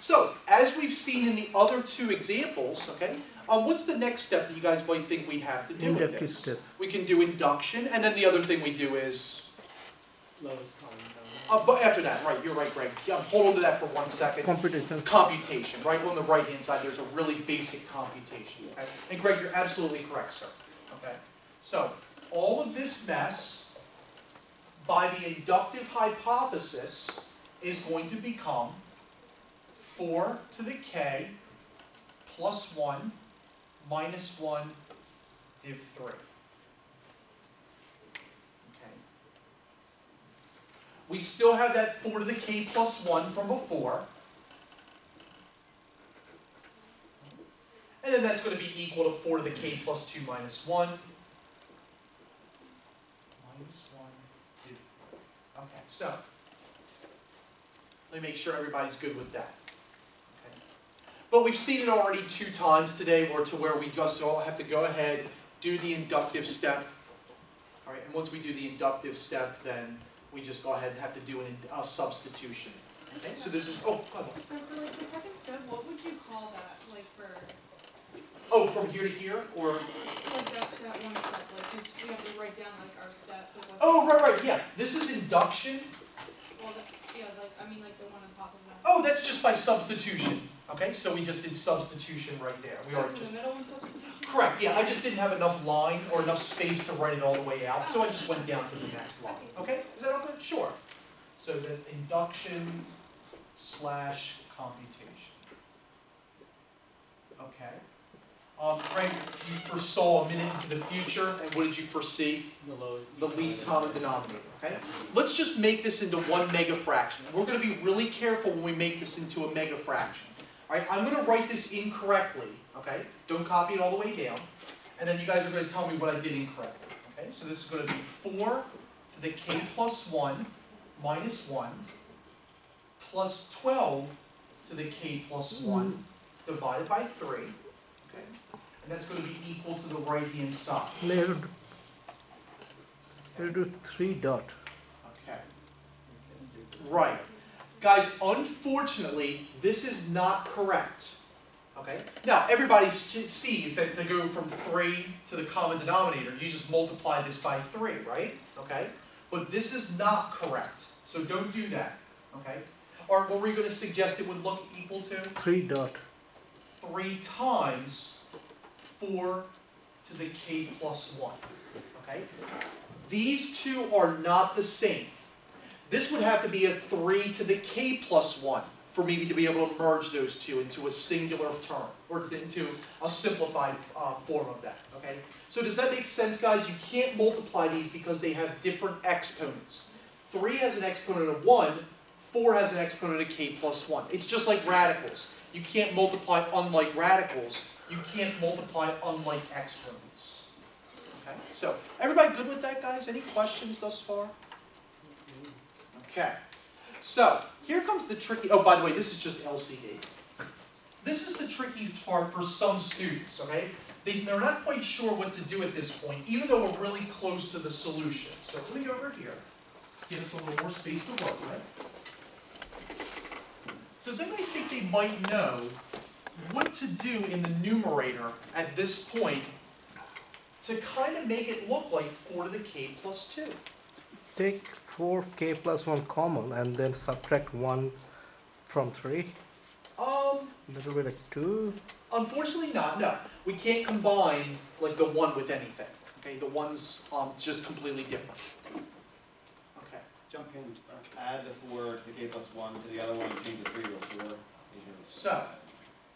So, as we've seen in the other two examples, okay, what's the next step that you guys might think we'd have to do with Inductive this? step. We can do induction, and then the other thing we do is, Lowest common denominator. but after that, right, you're right, Greg. Yeah, hold on to that for 1 second. Computation. Computation, right on the right-hand side, there's a really basic computation, okay? And Greg, you're absolutely correct, sir, okay? So, all of this mess, by the inductive hypothesis, is going to become 4 to the k plus 1 minus 1 div 3. Okay. We still have that 4 to the k plus 1 from before. And then that's going to be equal to 4 to the k plus 2 minus 1. Minus 1 div 3. Okay, so let me make sure everybody's good with that. Okay. But we've seen it already 2 times today, where we just all have to go ahead, do the inductive step. All right, and once we do the inductive step, then we just go ahead and have to do a substitution. Okay, so this is, oh, go ahead. So for like the second step, what would you call that? Like for Oh, from here to here, or? like that one step, like just we have to write down like our steps, like what. Oh, right, yeah. This is induction. Well, yeah, like I mean like the one on top of that. Oh, that's just by substitution. Okay, so we just did substitution right there. We Oh, are so just the middle one substitution? correct. Yeah, I just didn't have enough line or enough space to write it all the way out, so I just went down to the next line. Okay, is that okay? Sure. So the induction slash computation. Okay. Frank, you foresaw a minute into the future, and what did you foresee? The least common denominator, okay? Let's just make this into one mega fraction. We're going to be really careful when we make this into a mega fraction. All right, I'm going to write this incorrectly, okay? Don't copy it all the way down. And then you guys are going to tell me what I did incorrectly, okay? So this is going to be 4 to the k plus 1 minus 1 plus 12 to the k plus 1 divided by 3, okay? And that's going to be equal to the right-hand side. Let's do 3 dot. Okay. Right. Guys, unfortunately, this is not correct. Okay? Now, everybody sees that to go from 3 to the common denominator, you just multiply this by 3, right? Okay? But this is not correct. So don't do that. Okay? Or what were you going to suggest it would look equal to? 3 dot. 3 times 4 to the k plus 1. Okay? These two are not the same. This would have to be a 3 to the k plus 1 for me to be able to merge those two into a singular term, or into a simplified form of that. Okay? So does that make sense, guys? You can't multiply these because they have different exponents. 3 has an exponent of 1, 4 has an exponent of k plus 1. It's just like radicals. You can't multiply unlike radicals. You can't multiply unlike exponents. Okay? So, everybody good with that, guys? Any questions thus far? Okay. So, here comes the tricky, oh, by the way, this is just LCD. This is the tricky part for some students, okay? They're not quite sure what to do at this point, even though we're really close to the solution. So, let me go over here. Give us a little more space to work with. Does anybody think they might know what to do in the numerator at this point to kind of make it look like 4 to the k plus 2? Take 4k plus 1 common and then subtract 1 from 3. That will be like 2. Unfortunately not, no. We can't combine like the 1 with anything. Okay, the 1's just completely different. Okay. John, can add the 4 to the k plus 1 to the other one and change the 3 to a 4. So,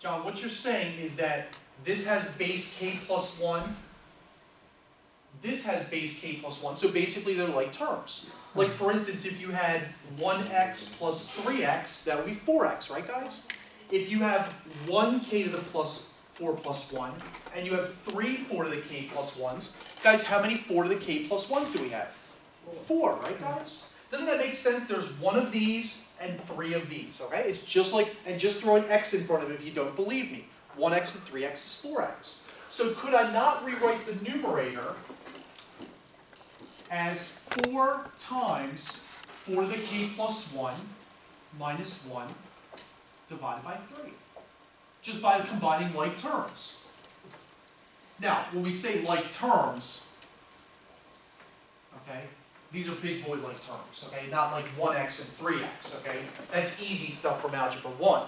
John, what you're saying is that this has base k plus 1. This has base k plus 1. So basically they're like terms. Like for instance, if you had 1x plus 3x, that would be 4x, right guys? If you have 1k to the plus 4 plus 1, and you have 3 4 to the k plus 1s, guys, how many 4 to the k plus 1s do we have? 4, right guys? Doesn't that make sense? There's 1 of these and 3 of these, okay? It's just like, and just throw an x in front of it if you don't believe me. 1x and 3x is 4x. So could I not rewrite the numerator as 4 times 4 to the k plus 1 minus 1 divided by 3. Just by combining like terms. Now, when we say like terms, okay, these are big boy like terms, okay, not like 1x and 3x, okay? That's easy stuff from Algebra 1.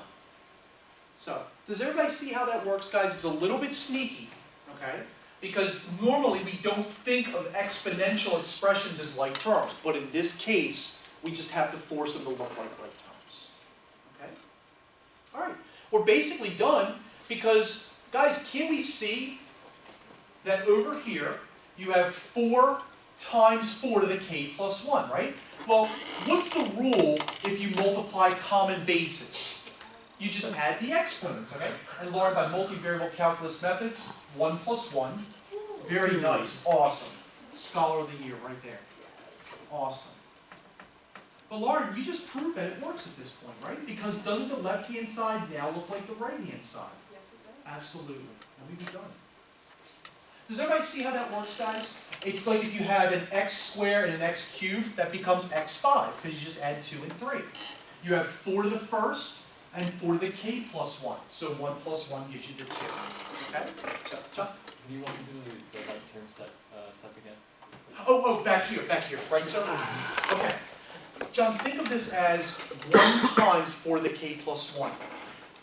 So, does everybody see how that works, guys? It's a little bit sneaky, okay? Because normally we don't think of exponential expressions as like terms, but in this case, we just have to force them to look like terms, okay? All right, we're basically done because, guys, can we see that over here you have 4 times 4 to the k plus 1, right? Well, what's the rule if you multiply common bases? You just add the exponents, okay? And Lauren, by multivariable calculus methods, 1 plus 1. Very nice, awesome. Scholar of the year right there. Awesome. But Lauren, you just proved that it works at this point, right? Because doesn't the left-hand side now look like the right-hand side? Yes, it does. Absolutely. And we'd be done. Does everybody see how that works, guys? It's like if you have an x squared and an x cubed, that becomes x5, because you just add 2 and 3. You have 4 to the first, and 4 to the k plus 1. So 1 plus 1 gives you the 2. Okay? So, John? Can you walk me through the like term stuff again? Oh, back here, right, sir? Okay. John, think of this as 1 times 4 to the k plus 1.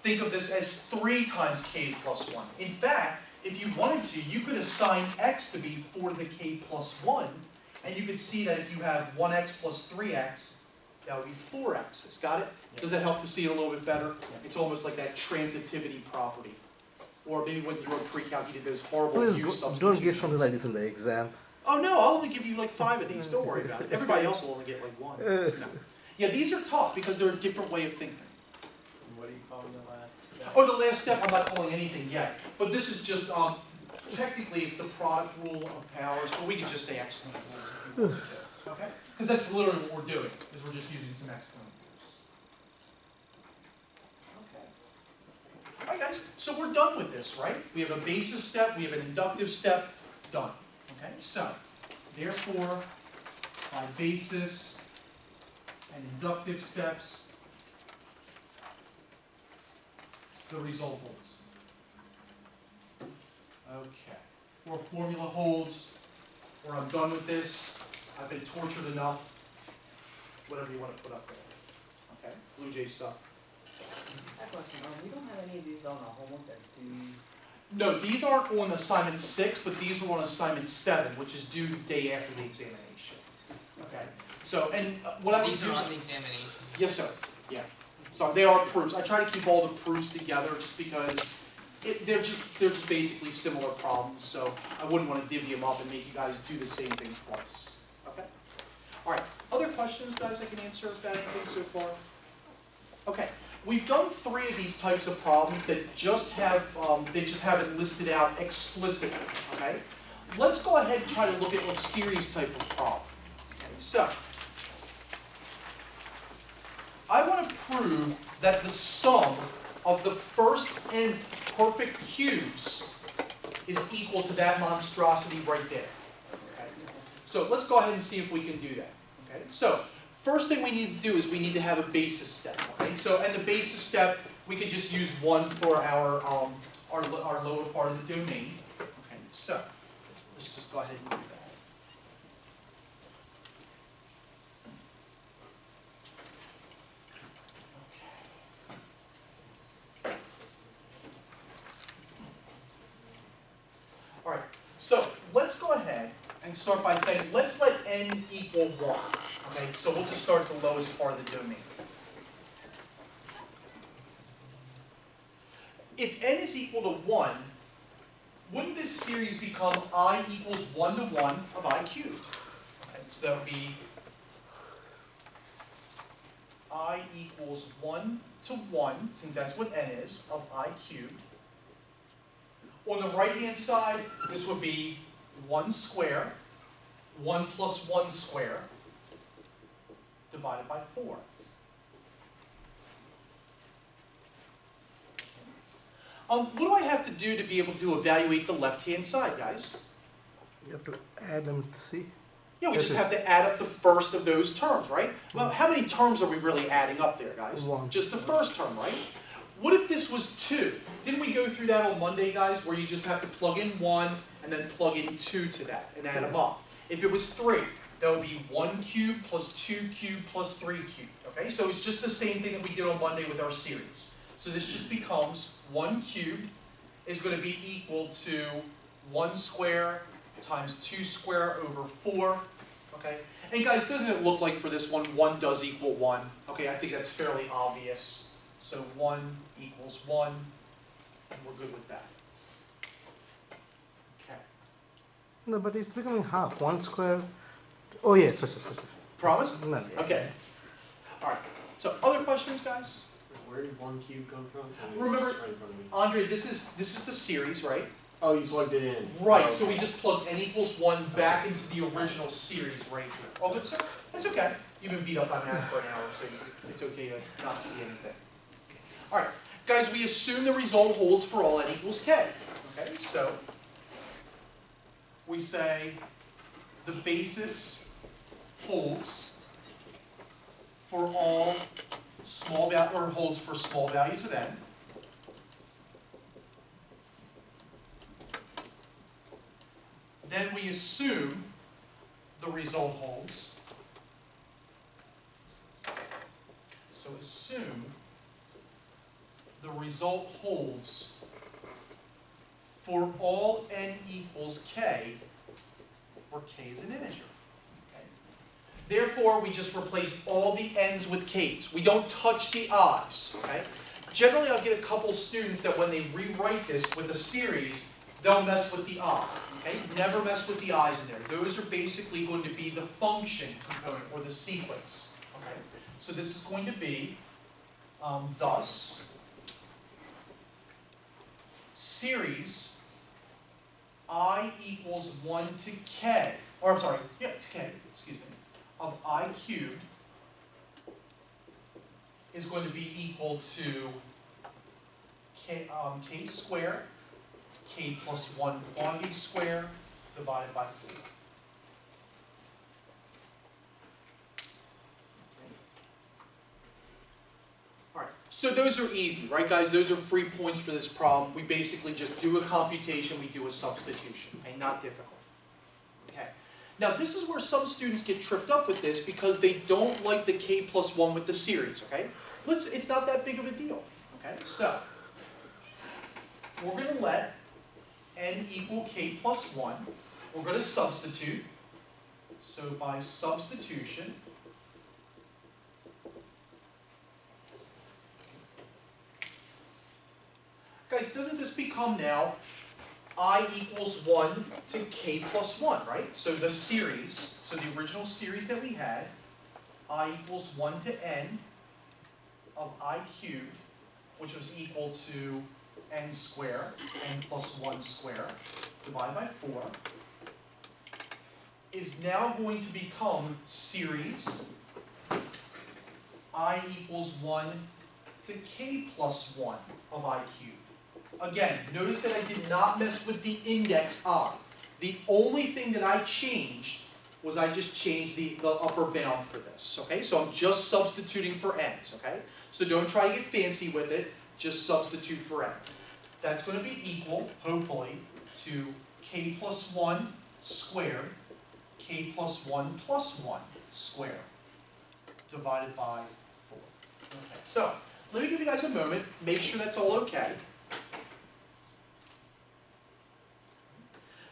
Think of this as 3 times k plus 1. In fact, if you wanted to, you could assign x to be 4 to the k plus 1, and you could see that if you have 1x plus 3x, that would be 4x's. Got it? Does that help to see it a little bit better? It's almost like that transitivity property. Or maybe when you were pre-calc, you did those horrible Please use substitutions. don't give something like this in the exam. Oh no, I'll only give you like 5 of these, don't worry about it. Everybody else will only get like 1. No. Yeah, these are tough because they're a different way of thinking. And what are you calling the last step? Oh, the last step, I'm not calling anything yet. But this is just, technically it's the product rule of powers, but we could just say exponent rules if you wanted to. Okay? Because that's literally what we're doing, is we're just using some exponent rules. Okay. Alright guys, so we're done with this, right? We have a basis step, we have an inductive step, done. Okay, so, therefore, by basis and inductive steps, the result holds. Okay, or formula holds, or I'm done with this, I've been tortured enough, whatever you want to put up there. Okay, Blue Jays suck. I have a question, we don't have any of these on our homework that do. No, these aren't on assignment 6, but these are on assignment 7, which is due the day after the examination. Okay, so, and what I would These do. are on the examination. Yes, sir, yeah. So they are proofs. I try to keep all the proofs together just because they're just basically similar problems, so I wouldn't want to divvy them up and make you guys do the same thing twice. Okay? All right, other questions, guys, I can answer about anything so far? Okay. We've done 3 of these types of problems that just have, they just have it listed out explicitly, okay? Let's go ahead and try to look at a series type of problem. Okay, so, I want to prove that the sum of the first n perfect cubes is equal to that monstrosity right there. Okay? So let's go ahead and see if we can do that. Okay? So, first thing we need to do is we need to have a basis step. Okay, so and the basis step we could just use 1 for our lower part of the domain. Okay, so let's just go ahead and do that. Okay. All right. So let's go ahead and start by saying let's let n equal 1. Okay, so we'll just start at the lowest part of the domain. If n is equal to 1, wouldn't this series become I equals 1 to 1 of I cubed? Okay, so that would be I equals 1 to 1, since that's what n is, of I cubed. On the right-hand side, this would be 1 square, 1 plus 1 square, divided by 4. What do I have to do to be able to evaluate the left-hand side, guys? You have to add them, see? Yeah, we just have to add up the first of those terms, right? Well, how many terms are we really adding up there, guys? 1. Just the first term, right? what if this was 2? Didn't we go through that on Monday, guys, where you just have to plug in 1 and then plug in 2 to that and add them up? If it was 3, that would be 1 cubed plus 2 cubed plus 3 cubed, okay? So it's just the same thing that we did on Monday with our series. So this just becomes 1 cubed is going to be equal to 1 square times 2 square over 4, okay? And guys, doesn't it look like for this one, 1 does equal 1? Okay, I think that's fairly obvious. So 1 equals 1, and we're good with that. Okay. No, but it's becoming half. 1 square. Oh yes, yes. Promise? No, Okay. All right. So other questions, guys? Where did 1 cube come from? I mean, Remember- it's right in front of me. Andre, this is the series, right? Oh, you plugged it in. Right, Oh, so we okay. just plugged n equals 1 back into the original series right here. All good, sir? That's okay. You've been beat up on math for an hour, so it's okay to not see anything. All right, guys, we assume the result holds for all n equals k. Okay, so we say the basis holds for all small or holds for small values of n. Then we assume the result holds. So assume the result holds for all n equals k, where k is an integer. Okay? Therefore, we just replace all the n's with k's. We don't touch the i's. Okay? Generally, I'll get a couple students that when they rewrite this with a series, they'll mess with the I. Okay? Never mess with the i's in there. Those are basically going to be the function component or the sequence. Okay? So this is going to be thus series I equals 1 to k, or I'm sorry, yeah, to k, excuse me, of I cubed is going to be equal to k squared, k plus 1 quantity squared divided by 4. Alright, so those are easy, right guys? Those are free points for this problem. We basically just do a computation, we do a substitution, okay? Not difficult. Okay. Now this is where some students get tripped up with this because they don't like the k plus 1 with the series, okay? It's not that big of a deal, okay? So, we're going to let n equal k plus 1. We're going to substitute. So by substitution, guys, doesn't this become now I equals 1 to k plus 1, right? So the series, so the original series that we had, I equals 1 to n of I cubed, which was equal to n squared, n plus 1 squared, divided by 4, is now going to become series I equals 1 to k plus 1 of I cubed. Again, notice that I did not mess with the index I. The only thing that I changed was I just changed the upper bound for this, okay? So I'm just substituting for n's, okay? So don't try to get fancy with it, just substitute for n. That's going to be equal, hopefully, to k plus 1 squared, k plus 1 plus 1 squared, divided by 4. Okay, so let me give you guys a moment, make sure that's all okay.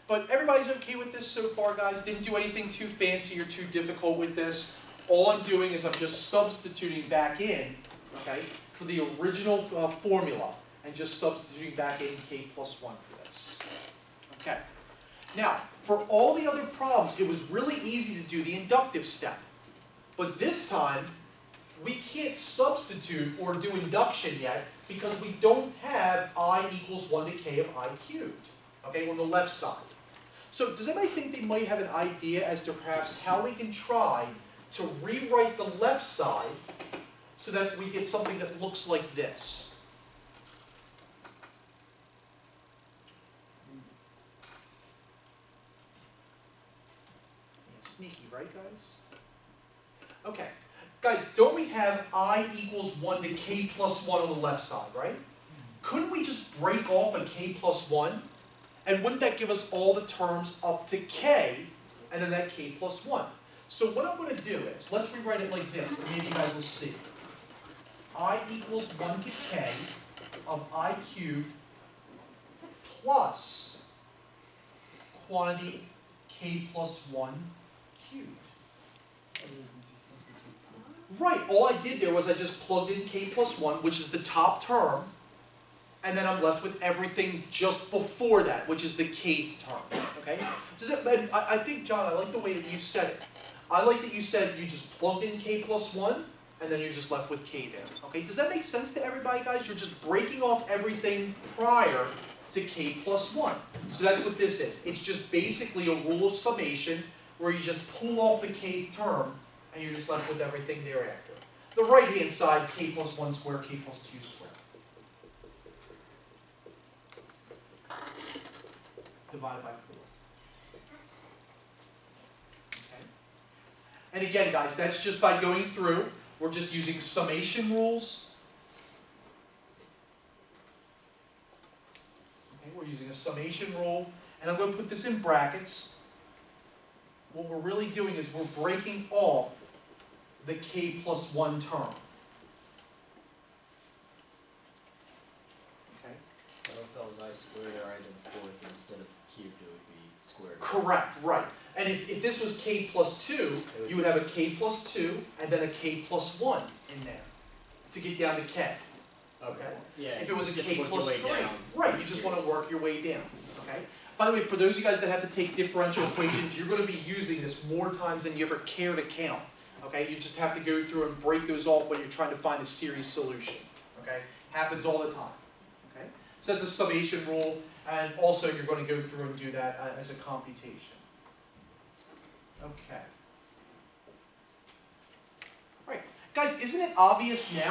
But everybody's okay with this so far, guys? Didn't do anything too fancy or too difficult with this. All I'm doing is I'm just substituting back in, okay, for the original formula, and just substituting back in k plus 1 for this. Okay. Now, for all the other problems, it was really easy to do the inductive step. But this time, we can't substitute or do induction yet because we don't have I equals 1 to k of I cubed, okay, on the left side. So does anybody think they might have an idea as to perhaps how we can try to rewrite the left side so that we get something that looks like this? Yeah, sneaky, right, guys? Okay. Guys, don't we have I equals 1 to k plus 1 on the left side, right? Couldn't we just break off a k plus 1? And wouldn't that give us all the terms up to k, and then that k plus 1? So what I'm going to do is, let's rewrite it like this, and maybe you guys will see. I equals 1 to k of I cubed plus quantity k plus 1 cubed. Right, all I did there was I just plugged in k plus 1, which is the top term, and then I'm left with everything just before that, which is the kth term, okay? Does it, and I think, John, I like the way that you said it. I like that you said you just plugged in k plus 1, and then you're just left with k there, okay? Does that make sense to everybody, guys? You're just breaking off everything prior to k plus 1. So that's what this is. It's just basically a rule of summation where you just pull off the kth term, and you're just left with everything thereafter. The right-hand side, k plus 1 squared, k plus 2 squared. Divided by 4. Okay. And again, guys, that's just by going through. We're just using summation rules. Okay, we're using a summation rule. And I'm going to put this in brackets. What we're really doing is we're breaking off the k plus 1 term. Okay? So if that was I squared or I to the fourth instead of cubed, it would be squared. Correct, right. And if this was k plus 2, you would have a k plus 2 and then a k plus 1 in there to get down to k. Okay. Yeah. If it was a you have k to work your plus way 3, down. right, you just want to work your way down, okay? By the way, for those of you guys that have to take differential equations, you're going to be using this more times than you ever care to count, okay? You just have to go through and break those off when you're trying to find a series solution, okay? Happens all the time, okay? So that's a summation rule, and also you're going to go through and do that as a computation. Okay. Right, guys, isn't it obvious now